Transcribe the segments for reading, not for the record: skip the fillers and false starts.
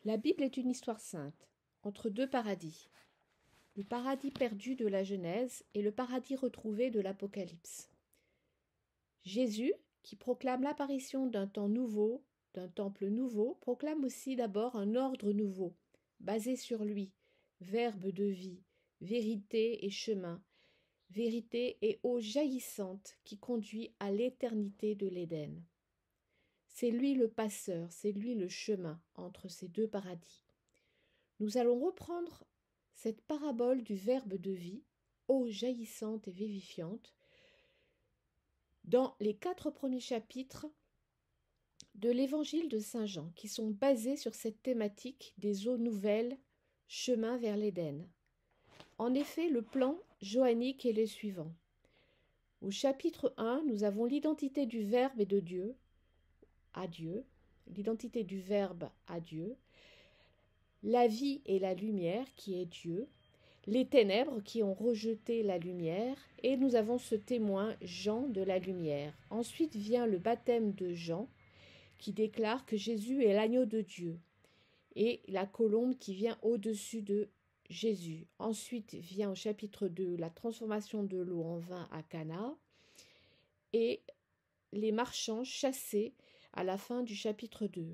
La Bible est une histoire sainte, entre deux paradis. Le paradis perdu de la Genèse et le paradis retrouvé de l'Apocalypse. Jésus, qui proclame l'apparition d'un temps nouveau, d'un temple nouveau, proclame aussi d'abord un ordre nouveau, basé sur lui, verbe de vie, vérité et chemin, vérité et eau jaillissante qui conduit à l'éternité de l'Éden. C'est lui le passeur, c'est lui le chemin entre ces deux paradis. Nous allons reprendre cette parabole du verbe de vie, eau jaillissante et vivifiante, dans les 4 premiers chapitres de l'évangile de Saint Jean, qui sont basés sur cette thématique des eaux nouvelles, chemin vers l'Éden. En effet, le plan johannique est le suivant. Au chapitre 1, nous avons l'identité du Verbe et de Dieu, à Dieu, l'identité du Verbe à Dieu, la vie et la lumière qui est Dieu, les ténèbres qui ont rejeté la lumière, et nous avons ce témoin Jean de la lumière. Ensuite vient le baptême de Jean, qui déclare que Jésus est l'agneau de Dieu, et la colombe qui vient au-dessus de Jésus. Ensuite vient au chapitre 2 la transformation de l'eau en vin à Cana, et les marchands chassés à la fin du chapitre 2.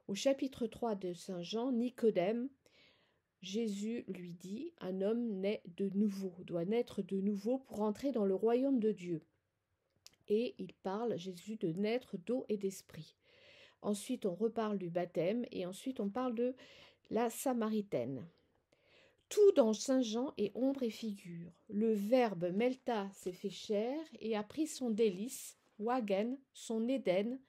Au chapitre 3 de Saint Jean, Nicodème, Jésus lui dit, un homme naît de nouveau, doit naître de nouveau pour entrer dans le royaume de Dieu. Et il parle, Jésus, de naître d'eau et d'esprit. Ensuite, on reparle du baptême et ensuite on parle de la Samaritaine. Tout dans Saint Jean est ombre et figure. Le Verbe Melta s'est fait chair et a pris son délice, Wagen, son Éden,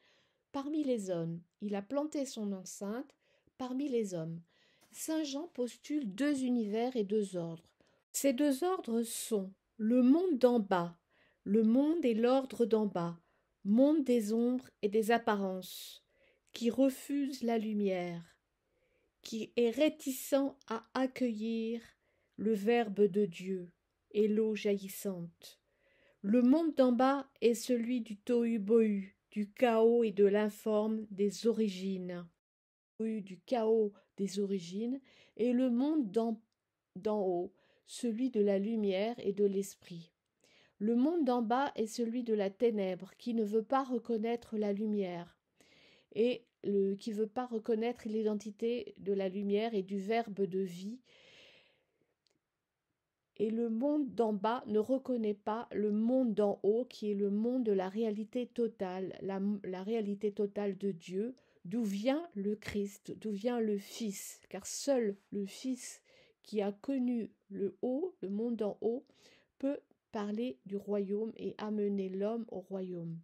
parmi les hommes. Il a planté son enceinte parmi les hommes. Saint Jean postule 2 univers et 2 ordres. Ces 2 ordres sont le monde d'en bas, le monde et l'ordre d'en bas, monde des ombres et des apparences, qui refuse la lumière, qui est réticent à accueillir le Verbe de Dieu et l'eau jaillissante. Le monde d'en bas est celui du tohu-bohu, du chaos et de l'informe des origines. Du chaos des origines, et le monde d'en haut, celui de la lumière et de l'esprit. Le monde d'en bas est celui de la ténèbre, qui ne veut pas reconnaître la lumière, et qui ne veut pas reconnaître l'identité de la lumière et du Verbe de vie. Et le monde d'en bas ne reconnaît pas le monde d'en haut, qui est le monde de la réalité totale, la réalité totale de Dieu, d'où vient le Christ, d'où vient le Fils, car seul le Fils qui a connu le haut, le monde d'en haut, peut parler du royaume et amener l'homme au royaume.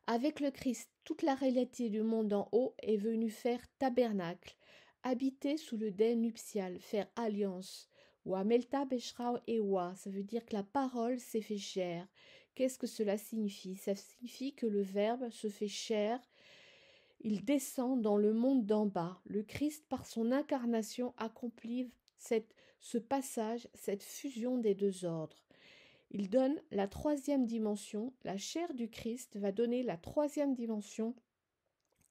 Avec le Christ, toute la réalité du monde d'en haut est venue faire tabernacle, habiter sous le dais nuptial, faire alliance. Wa melta beshrao ewa, ça veut dire que la parole s'est fait chair. Qu'est-ce que cela signifie? Ça signifie que le Verbe se fait chair. Il descend dans le monde d'en bas. Le Christ, par son incarnation, accomplit ce passage, cette fusion des 2 ordres. Il donne la 3e dimension. La chair du Christ va donner la 3e dimension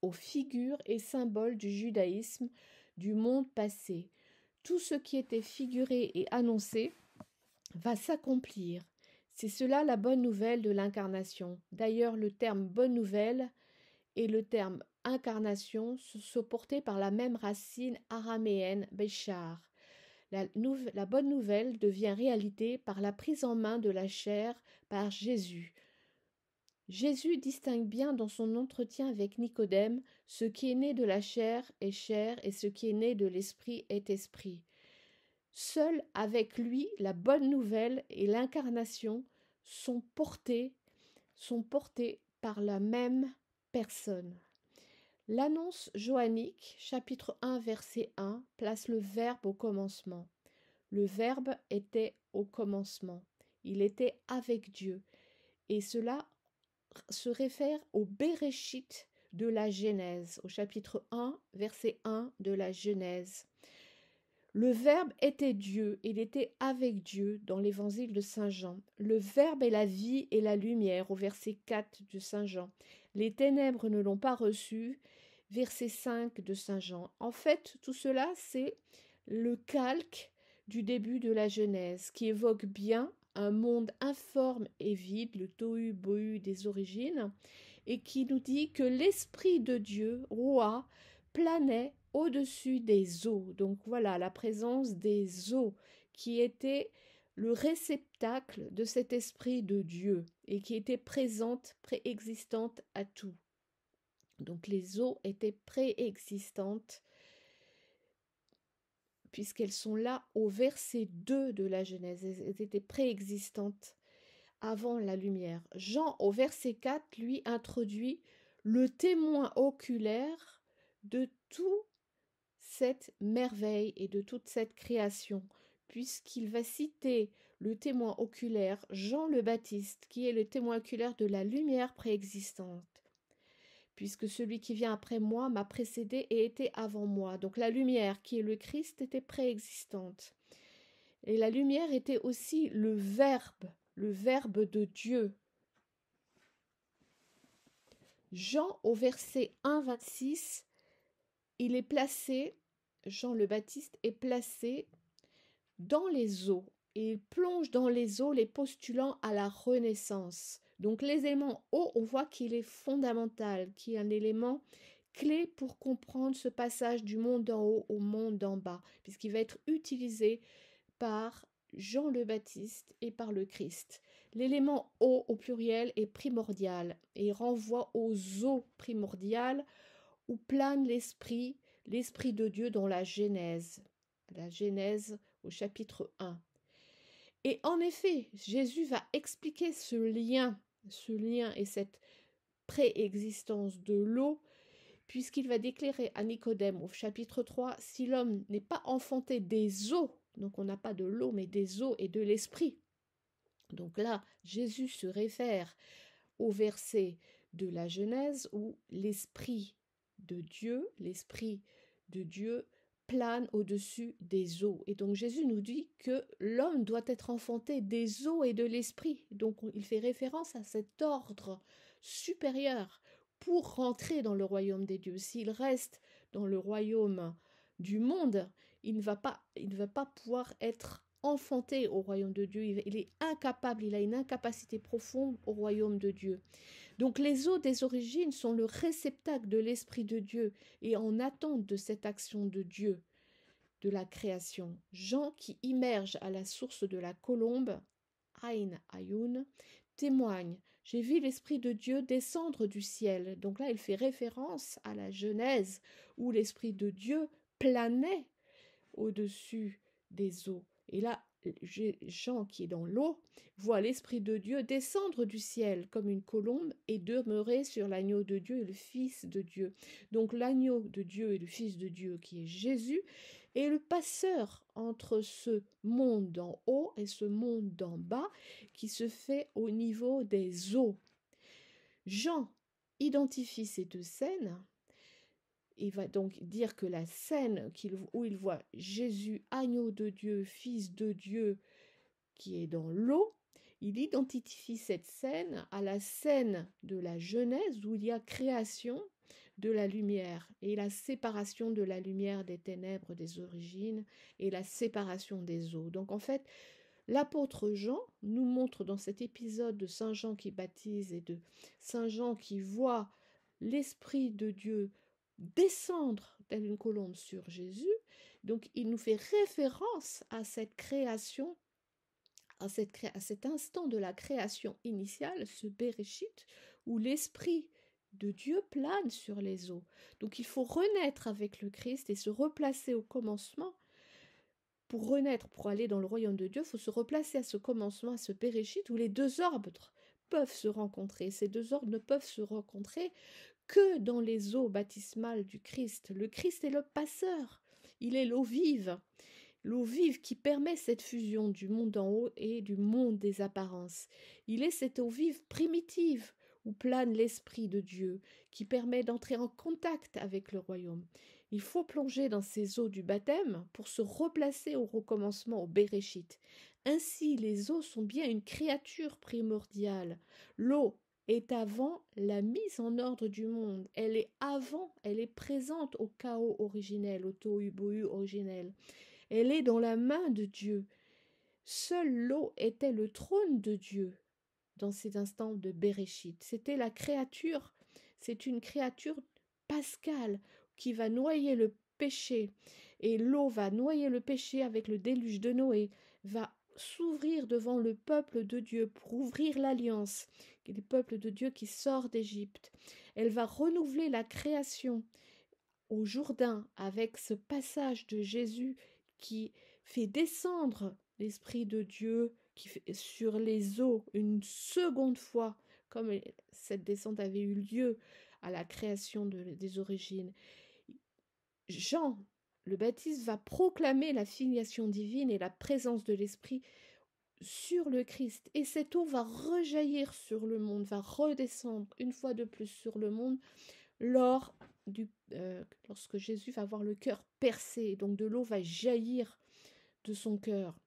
aux figures et symboles du judaïsme du monde passé. Tout ce qui était figuré et annoncé va s'accomplir. C'est cela la bonne nouvelle de l'incarnation. D'ailleurs, le terme bonne nouvelle et le terme incarnation sont portés par la même racine araméenne, béchar. La bonne nouvelle devient réalité par la prise en main de la chair par Jésus. Jésus distingue bien dans son entretien avec Nicodème ce qui est né de la chair est chair et ce qui est né de l'esprit est esprit. Seul avec lui, la bonne nouvelle et l'incarnation sont portées par la même personne. L'annonce johannique, chapitre 1, verset 1, place le Verbe au commencement. Le Verbe était au commencement. Il était avec Dieu. Et cela se réfère au Béréchit de la Genèse, au chapitre 1, verset 1 de la Genèse. Le Verbe était Dieu, il était avec Dieu dans l'évangile de Saint Jean. Le Verbe est la vie et la lumière au verset 4 de Saint Jean. Les ténèbres ne l'ont pas reçu verset 5 de Saint Jean. En fait, tout cela, c'est le calque du début de la Genèse, qui évoque bien un monde informe et vide, le tohu-bohu des origines, et qui nous dit que l'Esprit de Dieu, roi, planait au-dessus des eaux. Donc voilà, la présence des eaux qui était le réceptacle de cet Esprit de Dieu et qui était présente, préexistante à tout. Donc les eaux étaient préexistantes puisqu'elles sont là au verset 2 de la Genèse. Elles étaient préexistantes avant la lumière. Jean, au verset 4, lui introduit le témoin oculaire de toute cette merveille et de toute cette création, puisqu'il va citer le témoin oculaire Jean le Baptiste, qui est le témoin oculaire de la lumière préexistante. Puisque celui qui vient après moi m'a précédé et était avant moi. Donc la lumière, qui est le Christ, était préexistante. Et la lumière était aussi le Verbe de Dieu. Jean, au verset 1, 26, il est placé, Jean le Baptiste est placé dans les eaux. Et il plonge dans les eaux les postulant à la renaissance. Donc les éléments eau, on voit qu'il est fondamental, qu'il est un élément clé pour comprendre ce passage du monde d'en haut au monde d'en bas, puisqu'il va être utilisé par Jean le Baptiste et par le Christ. L'élément eau au pluriel est primordial et renvoie aux eaux primordiales où plane l'esprit de Dieu dans la Genèse au chapitre 1. Et en effet, Jésus va expliquer ce lien et cette préexistence de l'eau, puisqu'il va déclarer à Nicodème au chapitre 3, si l'homme n'est pas enfanté des eaux, donc on n'a pas de l'eau, mais des eaux et de l'esprit. Donc là, Jésus se réfère au verset de la Genèse où l'esprit de Dieu plane au-dessus des eaux. Et donc Jésus nous dit que l'homme doit être enfanté des eaux et de l'esprit. Donc il fait référence à cet ordre supérieur pour rentrer dans le royaume des dieux. S'il reste dans le royaume du monde, il ne va pas pouvoir être enfanté au royaume de Dieu. Il est incapable, il a une incapacité profonde au royaume de Dieu. Donc les eaux des origines sont le réceptacle de l'Esprit de Dieu et en attente de cette action de Dieu, de la création. Jean, qui immerge à la source de la colombe, Ain Ayoun, témoigne: j'ai vu l'Esprit de Dieu descendre du ciel. Donc là, il fait référence à la Genèse où l'Esprit de Dieu planait au-dessus des eaux. Et là, Jean, qui est dans l'eau, voit l'Esprit de Dieu descendre du ciel comme une colombe et demeurer sur l'agneau de Dieu et le Fils de Dieu. Donc l'agneau de Dieu et le Fils de Dieu, qui est Jésus, est le passeur entre ce monde d'en haut et ce monde d'en bas qui se fait au niveau des eaux. Jean identifie ces deux scènes. Il va donc dire que la scène où il voit Jésus, agneau de Dieu, Fils de Dieu, qui est dans l'eau, il identifie cette scène à la scène de la Genèse où il y a création de la lumière et la séparation de la lumière des ténèbres des origines et la séparation des eaux. Donc en fait, l'apôtre Jean nous montre dans cet épisode de Saint Jean qui baptise et de Saint Jean qui voit l'Esprit de Dieu descendre telle une colombe sur Jésus. Donc il nous fait référence à cette création, à cet instant de la création initiale, ce Béréchit, où l'Esprit de Dieu plane sur les eaux. Donc il faut renaître avec le Christ et se replacer au commencement. Pour renaître, pour aller dans le royaume de Dieu, il faut se replacer à ce commencement, à ce Béréchit, où les deux ordres peuvent se rencontrer. Ces deux ordres ne peuvent se rencontrer que dans les eaux baptismales du Christ. Le Christ est le passeur, il est l'eau vive qui permet cette fusion du monde d'en haut et du monde des apparences. Il est cette eau vive primitive où plane l'Esprit de Dieu, qui permet d'entrer en contact avec le royaume. Il faut plonger dans ces eaux du baptême pour se replacer au recommencement, au Béréchit. Ainsi, les eaux sont bien une créature primordiale. L'eau est avant la mise en ordre du monde. Elle est avant, elle est présente au chaos originel, au tohu-bohu originel. Elle est dans la main de Dieu. Seule l'eau était le trône de Dieu dans ces instants de Béréchit. C'était la créature, c'est une créature pascale qui va noyer le péché. Et l'eau va noyer le péché avec le déluge de Noé, va s'ouvrir devant le peuple de Dieu pour ouvrir l'alliance, le peuple de Dieu qui sort d'Égypte. Elle va renouveler la création au Jourdain avec ce passage de Jésus qui fait descendre l'Esprit de Dieu qui fait sur les eaux une seconde fois, comme cette descente avait eu lieu à la création des origines. Jean le Baptiste va proclamer la filiation divine et la présence de l'Esprit sur le Christ. Et cette eau va rejaillir sur le monde, va redescendre une fois de plus sur le monde lorsque Jésus va avoir le cœur percé. Donc de l'eau va jaillir de son cœur.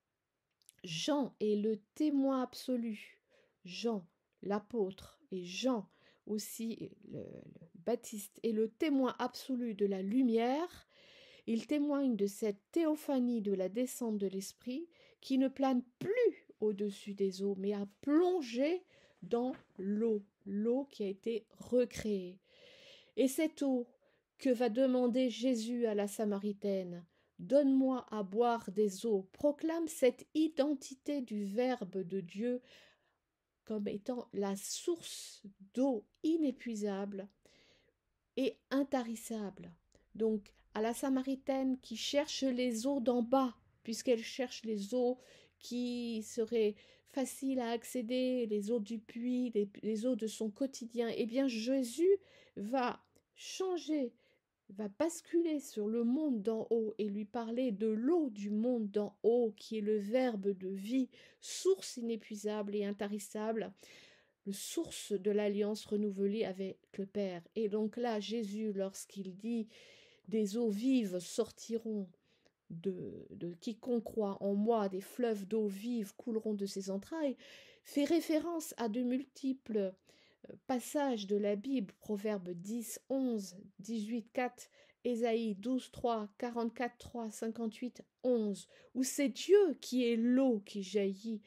Jean est le témoin absolu. Jean, l'apôtre, et Jean aussi, le Baptiste, est le témoin absolu de la lumière. Il témoigne de cette théophanie de la descente de l'Esprit qui ne plane plus au-dessus des eaux, mais a plongé dans l'eau qui a été recréée. Et cette eau que va demander Jésus à la Samaritaine, donne-moi à boire des eaux, proclame cette identité du Verbe de Dieu comme étant la source d'eau inépuisable et intarissable. Donc, à la Samaritaine qui cherche les eaux d'en bas, puisqu'elle cherche les eaux qui seraient faciles à accéder, les eaux du puits, les eaux de son quotidien, eh bien Jésus va changer, va basculer sur le monde d'en haut et lui parler de l'eau du monde d'en haut, qui est le Verbe de vie, source inépuisable et intarissable, le source de l'alliance renouvelée avec le Père. Et donc là, Jésus, lorsqu'il dit « des eaux vives sortiront de quiconque croit en moi, des fleuves d'eau vive couleront de ses entrailles », fait référence à de multiples passages de la Bible, Proverbes 10, 11, 18, 4, Ésaïe 12, 3, 44, 3, 58, 11, où c'est Dieu qui est l'eau qui jaillit,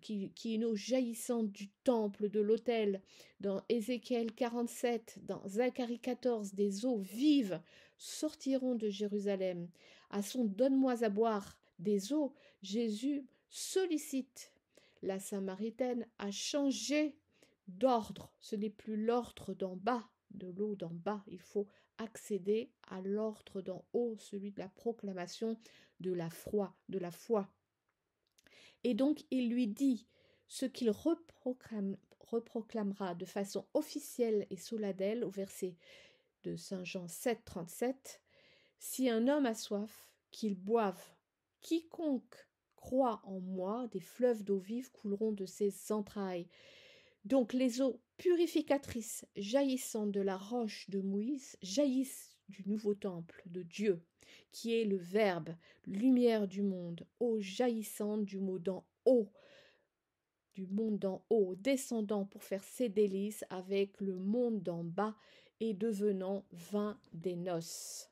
qui est une eau jaillissante du temple, de l'autel, dans Ézéchiel 47, dans Zacharie 14, des eaux vives sortiront de Jérusalem. À son donne-moi à boire des eaux, Jésus sollicite la Samaritaine à changer d'ordre. Ce n'est plus l'ordre d'en bas, de l'eau d'en bas. Il faut accéder à l'ordre d'en haut, celui de la proclamation de la foi. Et donc, il lui dit ce qu'il reproclamera de façon officielle et solennelle au verset de Saint Jean 7, 37. « Si un homme a soif, qu'il boive. Quiconque croit en moi, des fleuves d'eau vive couleront de ses entrailles. » Donc les eaux purificatrices jaillissant de la roche de Moïse jaillissent du nouveau temple de Dieu, qui est le Verbe, lumière du monde, eau jaillissante du mot d'en haut, du monde d'en haut, descendant pour faire ses délices avec le monde d'en bas et devenant vin des noces.